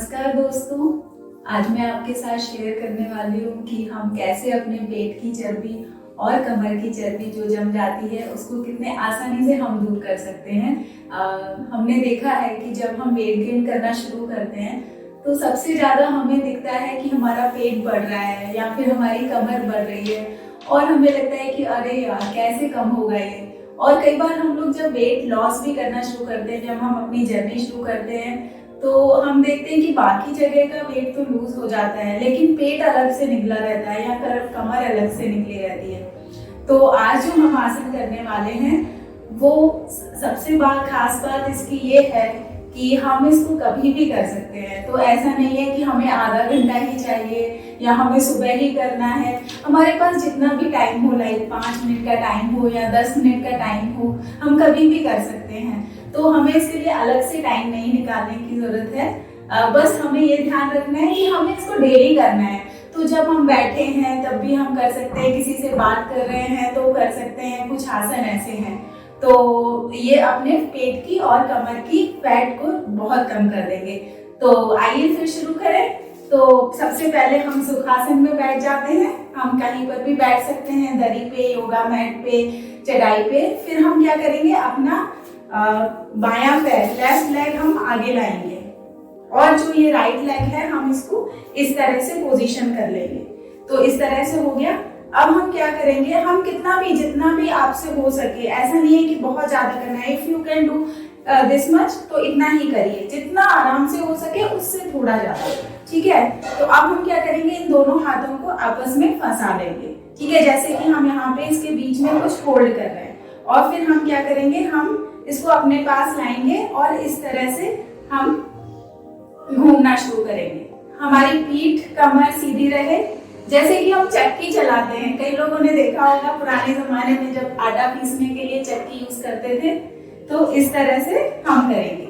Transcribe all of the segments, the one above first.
नमस्कार दोस्तों, आज मैं आपके साथ शेयर करने वाली हूँ कि हम कैसे अपने पेट की चर्बी और कमर की चर्बी जो जम जाती है उसको कितने आसानी से हम दूर कर सकते हैं। हमने देखा है कि जब हम वेट गेन करना शुरू करते हैं तो सबसे ज़्यादा हमें दिखता है कि हमारा पेट बढ़ रहा है या फिर हमारी कमर बढ़ रही है और हमें लगता है कि अरे यार कैसे कम होगा ये। और कई बार हम लोग जब वेट लॉस भी करना शुरू करते हैं, जब हम अपनी जर्नी शुरू करते हैं तो हम देखते हैं कि बाकी जगह का वेट तो लूज हो जाता है लेकिन पेट अलग से निकला रहता है या फिर कमर अलग से निकली रहती है। तो आज जो हम आसन करने वाले हैं वो सबसे खास बात इसकी ये है कि हम इसको कभी भी कर सकते हैं। तो ऐसा नहीं है कि हमें आधा घंटा ही चाहिए या हमें सुबह ही करना है। हमारे पास जितना भी टाइम हो, लाइक 5 मिनट का टाइम हो या 10 मिनट का टाइम हो, हम कभी भी कर सकते हैं। तो हमें इसके लिए अलग से टाइम नहीं निकालने की जरूरत है। बस हमें ये ध्यान रखना है कि हमें इसको डेली करना है। तो जब हम बैठे हैं तब भी हम कर सकते हैं, किसी से बात कर रहे हैं तो कर सकते हैं। कुछ आसन ऐसे हैं तो ये अपने पेट की और कमर की फैट को बहुत कम कर देंगे। तो आइए फिर शुरू करें। तो सबसे पहले हम सुखासन में बैठ जाते हैं। हम कहीं पर भी बैठ सकते हैं, दरी पे, योगा मैट पे, चटाई पे। फिर हम क्या करेंगे, अपना बायां पैर, लेफ्ट लेग हम आगे लाएंगे और जो ये राइट लेग है हम इसको इस तरह से पोजीशन कर लेंगे। तो इस तरह से हो गया। अब हम क्या करेंगे, हम जितना भी आपसे हो सके, ऐसा नहीं है कि बहुत ज्यादा करना है। If you can do this much तो इतना ही करिए, जितना आराम से हो सके उससे थोड़ा ज्यादा, ठीक है। तो अब हम क्या करेंगे, इन दोनों हाथों को आपस में फंसा लेंगे, ठीक है। जैसे कि हम यहाँ पे इसके बीच में कुछ होल्ड कर रहे हैं और फिर हम क्या करेंगे, हम इसको अपने पास लाएंगे और इस तरह से हम घूमना शुरू करेंगे। हमारी पीठ कमर सीधी रहे, जैसे कि हम चक्की चलाते हैं। कई लोगों ने देखा होगा पुराने जमाने में जब आटा पीसने के लिए चक्की यूज करते थे, तो इस तरह से हम करेंगे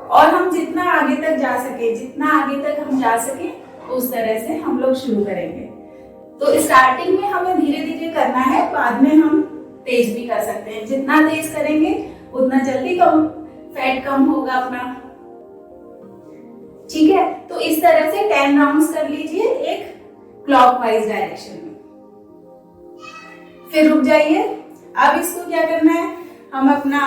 और हम जितना आगे तक जा सके, उस तरह से हम लोग शुरू करेंगे। तो स्टार्टिंग में हमें धीरे धीरे करना है, बाद में हम तेज भी कर सकते हैं। जितना तेज करेंगे उतना जल्दी फैट कम होगा अपना, ठीक है। तो इस तरह से 10 राउंड्स कर लीजिए एक क्लॉकवाइज डायरेक्शन में। फिर रुक जाइए। अब इसको क्या करना है, हम अपना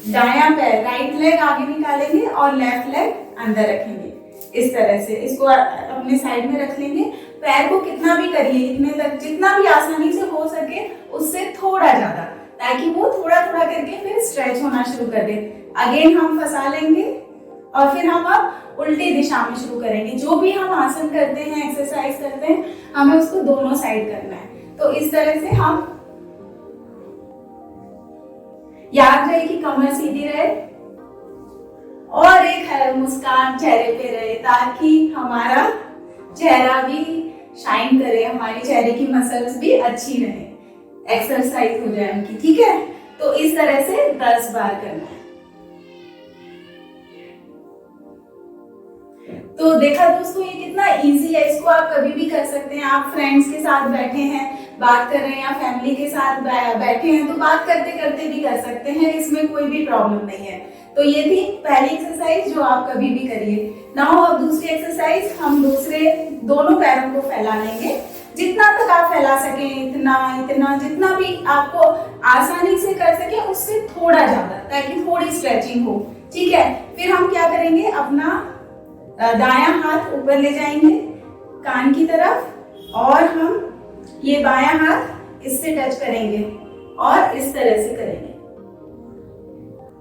दायां पैर, राइट लेग आगे निकालेंगे और लेफ्ट लेग अंदर रखेंगे। इस तरह से इसको अपने साइड में रख लेंगे। पैर को कितना भी करिए, इतने तक जितना भी आसानी से हो सके उससे थोड़ा ज्यादा, ताकि वो थोड़ा थोड़ा करके फिर स्ट्रेच होना शुरू कर दे। अगेन हम फंसा लेंगे और फिर हम अब उल्टी दिशा में शुरू करेंगे। जो भी हम आसन करते हैं, एक्सरसाइज करते हैं, हमें उसको दोनों साइड करना है। तो इस तरह से हम, याद रहे कि कमर सीधी रहे और एक मुस्कान चेहरे पे रहे, ताकि हमारा चेहरा भी शाइन करे, हमारी चेहरे की मसल्स भी अच्छी रहे, एक्सरसाइज हो जाए उनकी, ठीक है। तो इस तरह से 10 बार करना है। तो देखा दोस्तों, ये कितना इजी है। इसको आप कभी भी कर सकते हैं। आप फ्रेंड्स के साथ बैठे हैं, बात कर रहे हैं, या फैमिली के साथ बैठे हैं तो बात करते करते भी कर सकते हैं, इसमें कोई भी प्रॉब्लम नहीं है। तो ये थी पहली एक्सरसाइज जो आप कभी भी करिए। नाउ अब दूसरी एक्सरसाइज, हम दोनों पैरों को फैला लेंगे। जितना तक आप फैला सके, इतना जितना भी आपको आसानी से कर सके उससे थोड़ा ज्यादा, ताकि थोड़ी स्ट्रेचिंग हो, ठीक है। फिर हम क्या करेंगे, अपना दायां हाथ ऊपर ले जाएंगे कान की तरफ और हम ये बायां हाथ इससे टच करेंगे और इस तरह से करेंगे,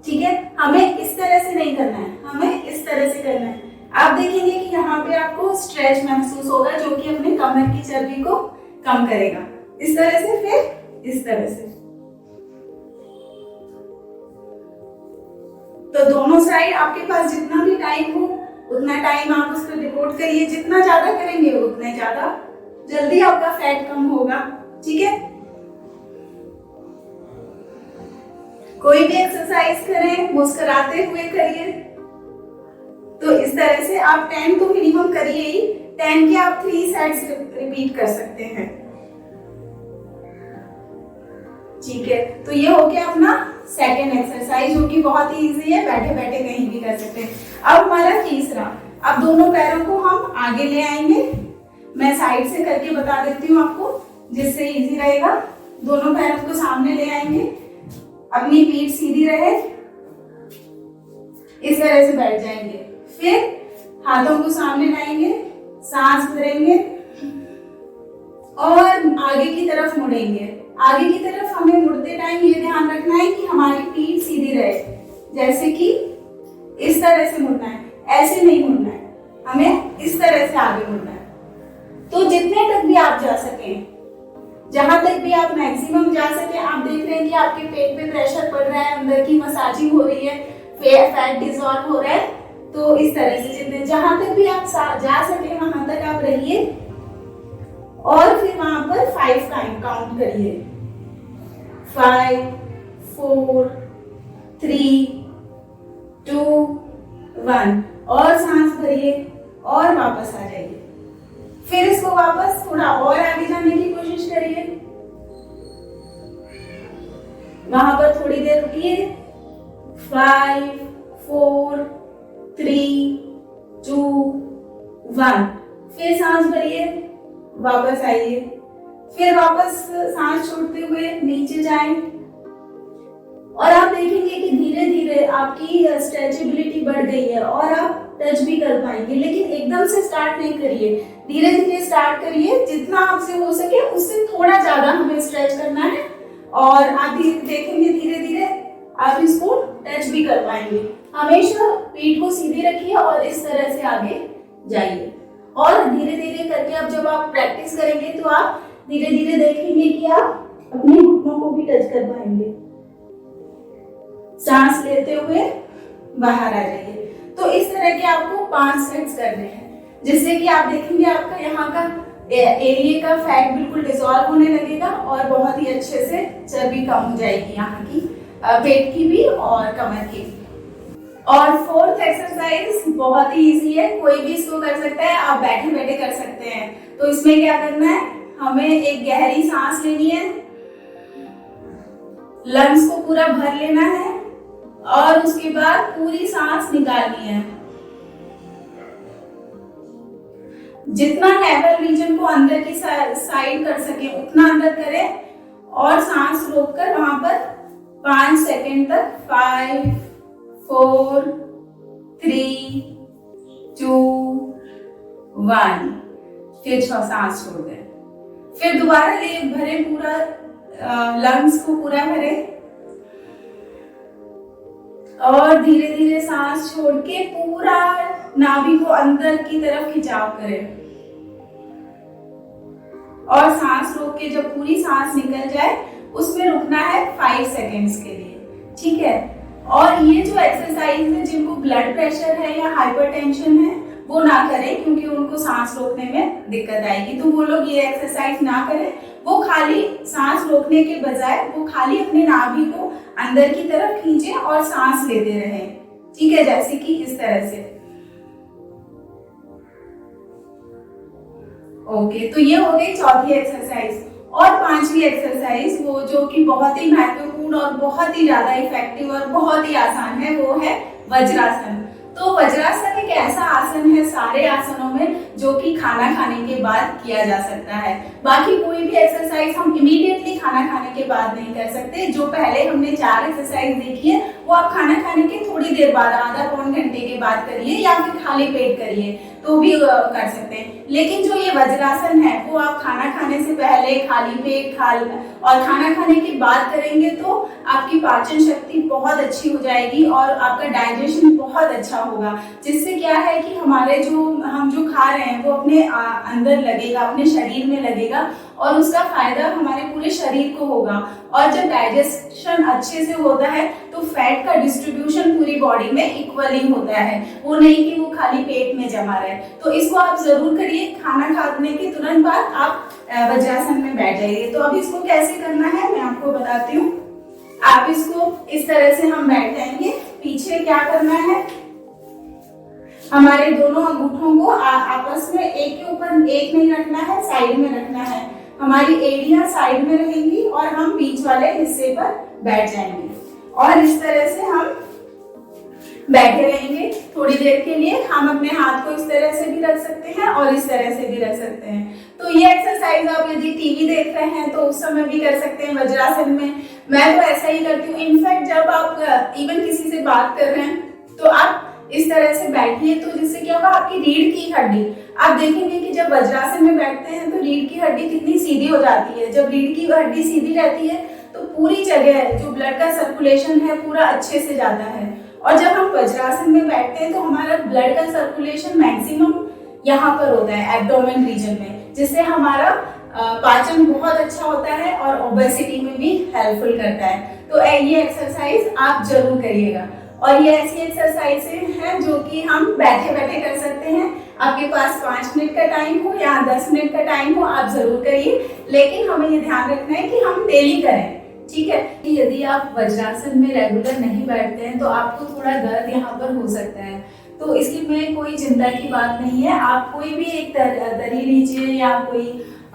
ठीक है। हमें इस तरह से नहीं करना है, हमें इस तरह से करना है। आप देखेंगे कि यहाँ पे आपको स्ट्रेच महसूस होगा, जो कि अपने कमर की चर्बी को कम करेगा। इस तरह से, फिर इस तरह से। तो दोनों साइड आपके पास जितना भी टाइम हो उतना टाइम आप उस पर डिवोट करिए। जितना ज्यादा करेंगे उतना ज्यादा जल्दी आपका फैट कम होगा, ठीक है। कोई भी एक्सरसाइज करें मुस्कुराते हुए करिए। तो इस तरह से आप 10 तो मिनिमम करिए ही। 10 के आप 3 सेट्स रिपीट कर सकते हैं, ठीक है। तो ये हो गया अपना सेकेंड एक्सरसाइज, जो कि बहुत ही इजी है, बैठे बैठे कहीं भी कर सकते हैं। अब हमारा तीसरा, अब दोनों पैरों को हम आगे ले आएंगे। मैं साइड से करके बता देती हूँ आपको, जिससे इजी रहेगा। दोनों पैरों को सामने ले आएंगे, अपनी पीठ सीधी रहे, इस तरह से बैठ जाएंगे। फिर हाथों को सामने लाएंगे, सांस भरेंगे और आगे की तरफ मुड़ेंगे। आगे की तरफ हमें मुड़ते टाइम ये ध्यान रखना है कि हमारी पीठ सीधी रहे, जैसे कि इस तरह से मुड़ना है, ऐसे नहीं मुड़ना है, हमें इस तरह से आगे मुड़ना है। तो जितने तक भी आप जा सकें, जहां तक भी आप मैक्सिमम जा सके, आप देख रहे हैं कि आपके पेट पे प्रेशर पड़ रहा है, अंदर की मसाजिंग हो रही है, फैट डिसॉल्व हो रहा है। तो इस तरह से जितने जहां तक भी आप जा सके वहां तक आप रहिए और फिर वहां पर 5 काउंट करिए। 5, 4, 3, 2, 1 और सांस भरिए और वापस आ जाइए। फिर इसको वापस थोड़ा और आगे जाने की कोशिश करिए, वहां पर थोड़ी देर रुकिए। 5, 4, 3, 2, 1 फिर सांस भरिए, वापस आइए। फिर वापस सांस छोड़ते हुए नीचे जाएं और आप देखेंगे कि धीरे धीरे आपकी स्ट्रेचेबिलिटी बढ़ गई है और आप टच भी कर पाएंगे। लेकिन एकदम से स्टार्ट नहीं करिए, धीरे धीरे स्टार्ट करिए। जितना आपसे हो सके उससे थोड़ा ज्यादा हमें स्ट्रेच करना है और आप देखेंगे धीरे धीरे आप इसको टच भी कर पाएंगे। हमेशा पीठ को सीधी रखिए और इस तरह से आगे जाइए और धीरे धीरे करके अब जब आप प्रैक्टिस करेंगे तो आप धीरे धीरे देखेंगे कि आप अपने घुटनों को भी टच कर पाएंगे। सांस लेते हुए बाहर आ जाइए। तो इस तरह के आपको 5 सेट्स करने हैं, जिससे कि आप देखेंगे आपका यहाँ का एरिया का फैट बिल्कुल डिसॉल्व होने लगेगा और बहुत ही अच्छे से चर्बी कम हो जाएगी, यहाँ की पेट की भी और कमर की। और 4th एक्सरसाइज बहुत ही इजी है, कोई भी इसको कर सकता है, आप बैठे बैठे कर सकते हैं। तो इसमें क्या करना है, हमें एक गहरी सांस लेनी है, लंग्स को पूरा भर लेना है और उसके बाद पूरी सांस निकालनी है। जितना नेवल रीजन को अंदर की साइड कर सके उतना अंदर करें और सांस रोककर वहां पर 5 सेकेंड तक 5, 4, 3, 2, 1 फिर सांस छोड़ दें। फिर दोबारा ले भरे, पूरा लंग्स को पूरा भरें और धीरे धीरे सांस छोड़ के पूरा नाभि को अंदर की तरफ खिंचाव करें और सांस रोक के जब पूरी सांस निकल जाए उसमें रुकना है 5 सेकेंड्स के लिए, ठीक है। और ये जो एक्सरसाइज है, जिनको ब्लड प्रेशर है या हाइपरटेंशन है वो ना करें, क्योंकि उनको सांस रोकने में दिक्कत आएगी। तो वो लोग ये एक्सरसाइज ना करें, वो खाली सांस रोकने के बजाय वो खाली अपने नाभि को अंदर की तरफ खींचे और सांस लेते रहें, ठीक है, जैसे कि इस तरह से। ओके, तो ये हो गई 4थी एक्सरसाइज। और 5वीं एक्सरसाइज, वो जो कि बहुत ही महत्वपूर्ण और बहुत ही ज्यादा इफेक्टिव और बहुत ही आसान है, वो है वज्रासन। तो वज्रासन एक ऐसा आसन है सारे आसनों में जो कि खाना खाने के बाद किया जा सकता है। बाकी कोई भी एक्सरसाइज हम इमीडिएटली खाना खाने के बाद नहीं कर सकते। जो पहले हमने 4 एक्सरसाइज देखी है वो आप खाना खाने के थोड़ी देर बाद, आधा पौन घंटे के बाद करिए या फिर खाली पेट करिए तो भी कर सकते हैं। लेकिन जो ये वज्रासन है वो आप खाना खाने से पहले, खाली पेट और खाना खाने के बाद करेंगे तो आपकी पाचन शक्ति बहुत अच्छी हो जाएगी और आपका डाइजेशन बहुत अच्छा होगा, जिससे क्या है कि हमारे हम जो खा रहे हैं वो अपने अंदर लगेगा, अपने शरीर में लगेगा और उसका फायदा हमारे पूरे शरीर को होगा। और जब डाइजेशन अच्छे से होता है तो फैट का डिस्ट्रीब्यूशन पूरी बॉडी में इक्वली होता है, वो नहीं कि वो खाली पेट में जमा रहे। तो इसको आप जरूर करिए। खाना खाने के तुरंत बाद आप वज्रासन में बैठ जाइए। तो अब इसको कैसे करना है मैं आपको बताती हूँ। आप इसको इस तरह से हम बैठ जाएंगे। पीछे क्या करना है, हमारे दोनों अंगूठों को आपस में एक के ऊपर एक नहीं रखना है, साइड में रखना है। हमारी एड़ियां साइड में रहेंगी और हम बीच वाले हिस्से पर बैठ जाएंगे और इस तरह से हम बैठे रहेंगे थोड़ी देर के लिए, हम अपने हाथ को इस तरह से भी रख सकते हैं और इस तरह से भी रख सकते हैं। तो ये एक्सरसाइज आप यदि टीवी देख रहे हैं तो उस समय भी कर सकते हैं वज्रासन में। मैं तो ऐसा ही करती हूँ। इनफैक्ट जब आप इवन किसी से बात कर रहे हैं तो आप इस तरह से बैठिए, तो जिससे क्या होगा, आपकी रीढ़ की हड्डी, आप देखेंगे कि जब वज्रासन में बैठते हैं तो रीढ़ की हड्डी कितनी सीधी हो जाती है। जब रीढ़ की हड्डी सीधी रहती है तो पूरी जगह जो ब्लड का सर्कुलेशन है पूरा अच्छे से जाता है। और जब हम वज्रासन में बैठते हैं तो हमारा ब्लड का सर्कुलेशन मैक्सिमम यहाँ पर होता है एब्डोमेन रीजन में, जिससे हमारा पाचन बहुत अच्छा होता है और ओबेसिटी में भी हेल्पफुल करता है। तो ये एक्सरसाइज आप जरूर करिएगा। और ये ऐसी एक्सरसाइज है जो कि हम बैठे बैठे कर सकते हैं। आपके पास 5 मिनट का टाइम हो या 10 मिनट का टाइम हो, आप जरूर करिए, लेकिन हमें ये ध्यान रखना है कि हम डेली करें, ठीक है। यदि आप वज्रासन में रेगुलर नहीं बैठते हैं तो आपको थोड़ा दर्द यहाँ पर हो सकता है, तो इसकी में कोई चिंता की बात नहीं है। आप कोई भी एक दरी लीजिए या कोई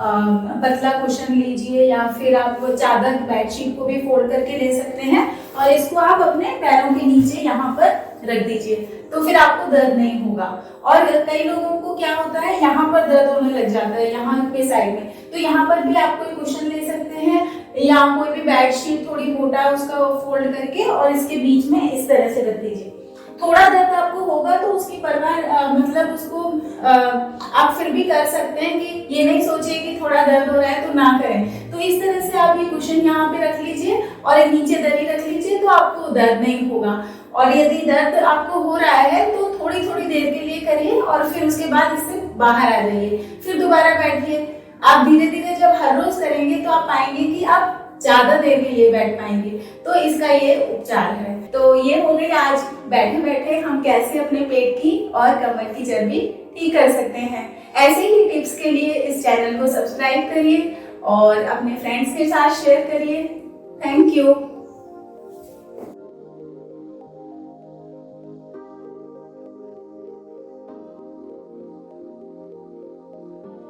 पतला कुशन लीजिए या फिर आप चादर बेडशीट को भी फोल्ड करके ले सकते हैं और इसको आप अपने पैरों के नीचे यहाँ पर रख दीजिए, तो फिर आपको दर्द नहीं होगा। और कई लोगों को क्या होता है, यहाँ पर दर्द होने लग जाता है, यहाँ पे साइड में, तो यहाँ पर भी आप कोई कुशन ले सकते हैं या कोई भी बेडशीट थोड़ी मोटा उसका फोल्ड करके और इसके बीच में इस तरह से रख दीजिए। थोड़ा दर्द आपको होगा तो उसकी परवाह मतलब उसको आप फिर भी कर सकते हैं, कि ये नहीं सोचिए कि थोड़ा दर्द हो रहा है तो ना करें। तो इस तरह से आप ये कुशन यहाँ पे रख लीजिए और एक नीचे दरी रख लीजिए, तो आपको दर्द नहीं होगा। और यदि दर्द आपको हो रहा है तो थोड़ी थोड़ी देर के लिए करिए और फिर उसके बाद इससे बाहर आ जाइए, फिर दोबारा बैठिए। आप धीरे धीरे जब हर रोज करेंगे तो आप पाएंगे कि आप ज्यादा देर के लिए बैठ पाएंगे। तो इसका ये उपचार है। तो ये हो गई आज बैठे बैठे हम कैसे अपने पेट की और कमर की चर्बी ठीक कर सकते हैं। ऐसे ही टिप्स के लिए इस चैनल को सब्सक्राइब करिए और अपने फ्रेंड्स के साथ शेयर करिए। Thank you.